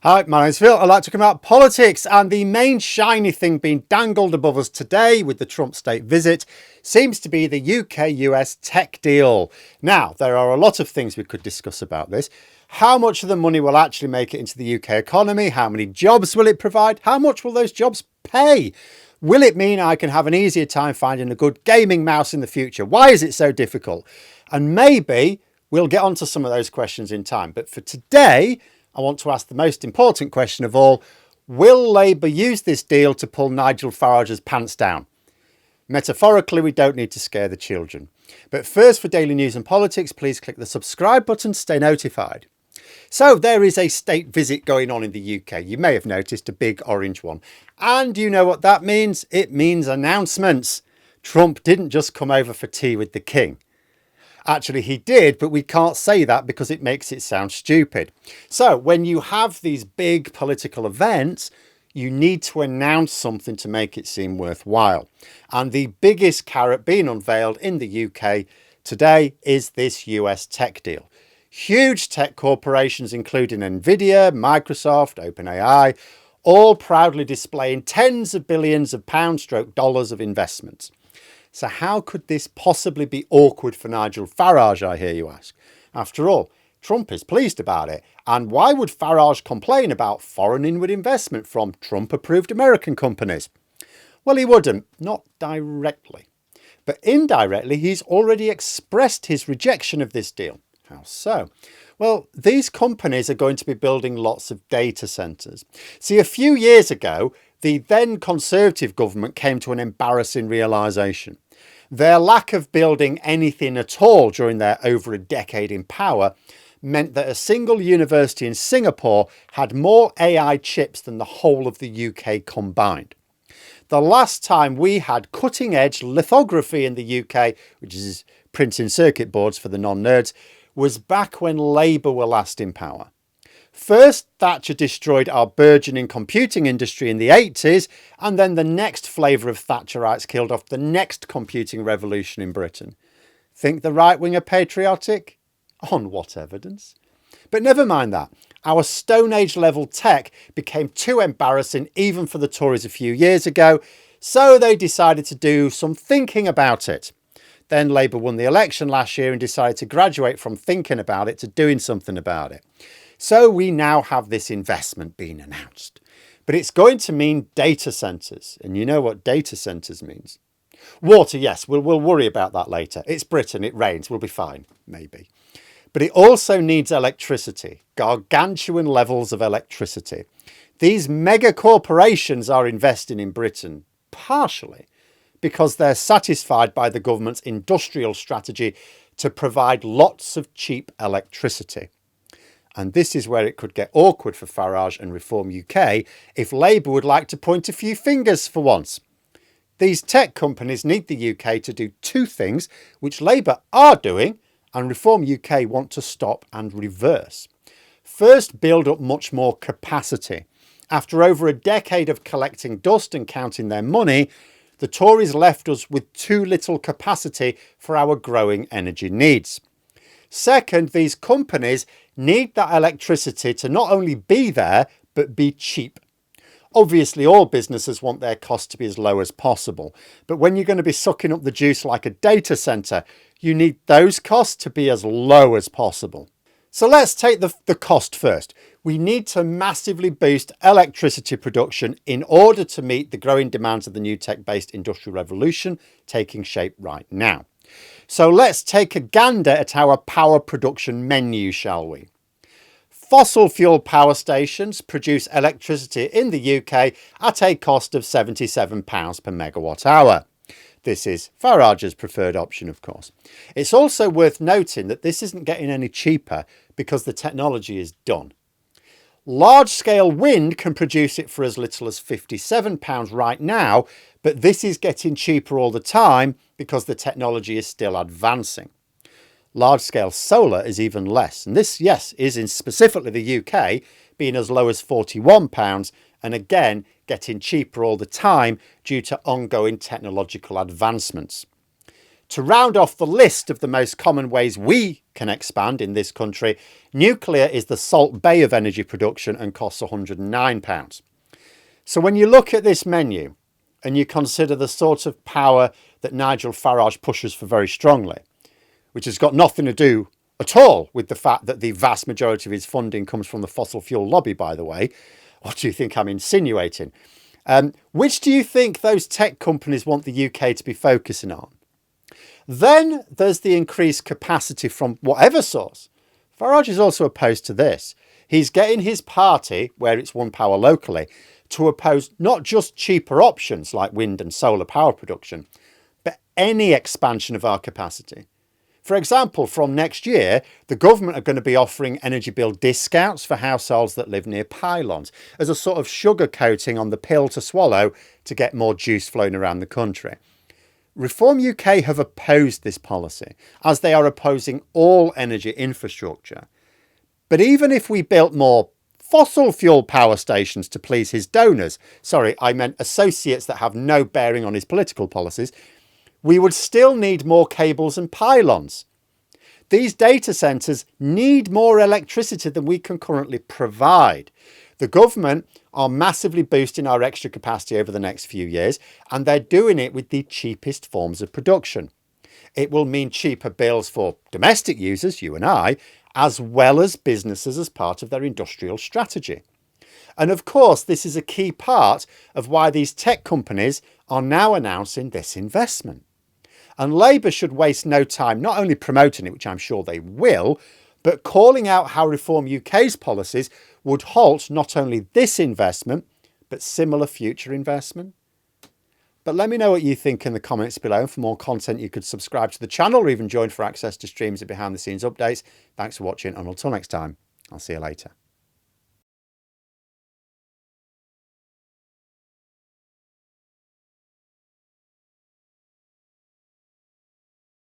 Hi, my name's Phil. I'd like to talk about politics, and the main shiny thing being dangled above us today with the Trump state visit seems to be the UK-US tech deal. Now, there are a lot of things we could discuss about this. How much of the money will actually make it into the UK economy? How many jobs will it provide? How much will those jobs pay? Will it mean I can have an easier time finding a good gaming mouse in the future? Why is it so difficult? And maybe we'll get onto some of those questions in time. But for today, I want to ask the most important question of all. Will Labour use this deal to pull Nigel Farage's pants down? Metaphorically, we don't need to scare the children. But first, for daily news and politics, please click the subscribe button to stay notified. So there is a state visit going on in the UK. You may have noticed a big orange one. And you know what that means? It means announcements. Trump didn't just come over for tea with the king. Actually, he did, but we can't say that because it makes it sound stupid. So when you have these big political events, you need to announce something to make it seem worthwhile. And the biggest carrot being unveiled in the UK today is this US tech deal. Huge tech corporations, including Nvidia, Microsoft, OpenAI, all proudly displaying tens of billions of pounds/dollars of investments. So how could this possibly be awkward for Nigel Farage, I hear you ask? After all, Trump is pleased about it. And why would Farage complain about foreign inward investment from Trump-approved American companies? Well, he wouldn't, not directly. But indirectly, he's already expressed his rejection of this deal. How so? Well, these companies are going to be building lots of data centres. See, a few years ago, the then Conservative government came to an embarrassing realisation. Their lack of building anything at all during their over a decade in power meant that a single university in Singapore had more AI chips than the whole of the UK combined. The last time we had cutting-edge lithography in the UK, which is printing circuit boards for the non-nerds, was back when Labour were last in power. First, Thatcher destroyed our burgeoning computing industry in the 80s, and then the next flavour of Thatcherites killed off the next computing revolution in Britain. Think the right wing are patriotic? On what evidence? But never mind that. Our Stone Age level tech became too embarrassing even for the Tories a few years ago, so they decided to do some thinking about it. Then Labour won the election last year and decided to graduate from thinking about it to doing something about it. So we now have this investment being announced. But it's going to mean data centres. And you know what data centres means. Water, yes, we'll worry about that later. It's Britain, it rains, we'll be fine, maybe. But it also needs electricity, gargantuan levels of electricity. These mega corporations are investing in Britain, partially because they're satisfied by the government's industrial strategy to provide lots of cheap electricity. And this is where it could get awkward for Farage and Reform UK if Labour would like to point a few fingers for once. These tech companies need the UK to do two things, which Labour are doing, and Reform UK want to stop and reverse. First, build up much more capacity. After over a decade of collecting dust and counting their money, the Tories left us with too little capacity for our growing energy needs. Second, these companies need that electricity to not only be there, but be cheap. Obviously, all businesses want their costs to be as low as possible. But when you're going to be sucking up the juice like a data centre, you need those costs to be as low as possible. So let's take the cost first. We need to massively boost electricity production in order to meet the growing demands of the new tech-based industrial revolution taking shape right now. So let's take a gander at our power production menu, shall we? Fossil fuel power stations produce electricity in the UK at a cost of £77 per megawatt hour. This is Farage's preferred option, of course. It's also worth noting that this isn't getting any cheaper because the technology is done. Large-scale wind can produce it for as little as £57 right now, but this is getting cheaper all the time because the technology is still advancing. Large-scale solar is even less, and this, yes, is in specifically the UK, being as low as £41, and again, getting cheaper all the time due to ongoing technological advancements. To round off the list of the most common ways we can expand in this country, nuclear is the Salt Bay of energy production and costs £109. So when you look at this menu and you consider the sort of power that Nigel Farage pushes for very strongly, which has got nothing to do at all with the fact that the vast majority of his funding comes from the fossil fuel lobby, by the way, what do you think I'm insinuating? Which do you think those tech companies want the UK to be focusing on? Then there's the increased capacity from whatever source. Farage is also opposed to this. He's getting his party, where it's one power locally, to oppose not just cheaper options like wind and solar power production, but any expansion of our capacity. For example, from next year, the government are going to be offering energy bill discounts for households that live near pylons as a sort of sugar coating on the pill to swallow to get more juice flowing around the country. Reform UK have opposed this policy, as they are opposing all energy infrastructure. But even if we built more fossil fuel power stations to please his donors, sorry, I meant associates that have no bearing on his political policies, we would still need more cables and pylons. These data centres need more electricity than we can currently provide. The government are massively boosting our extra capacity over the next few years, and they're doing it with the cheapest forms of production. It will mean cheaper bills for domestic users, you and I, as well as businesses as part of their industrial strategy. And of course, this is a key part of why these tech companies are now announcing this investment. And Labour should waste no time not only promoting it, which I'm sure they will, but calling out how Reform UK's policies would halt not only this investment, but similar future investment. But let me know what you think in the comments below. And for more content, you could subscribe to the channel or even join for access to streams and behind the scenes updates. Thanks for watching, and until next time, I'll see you later.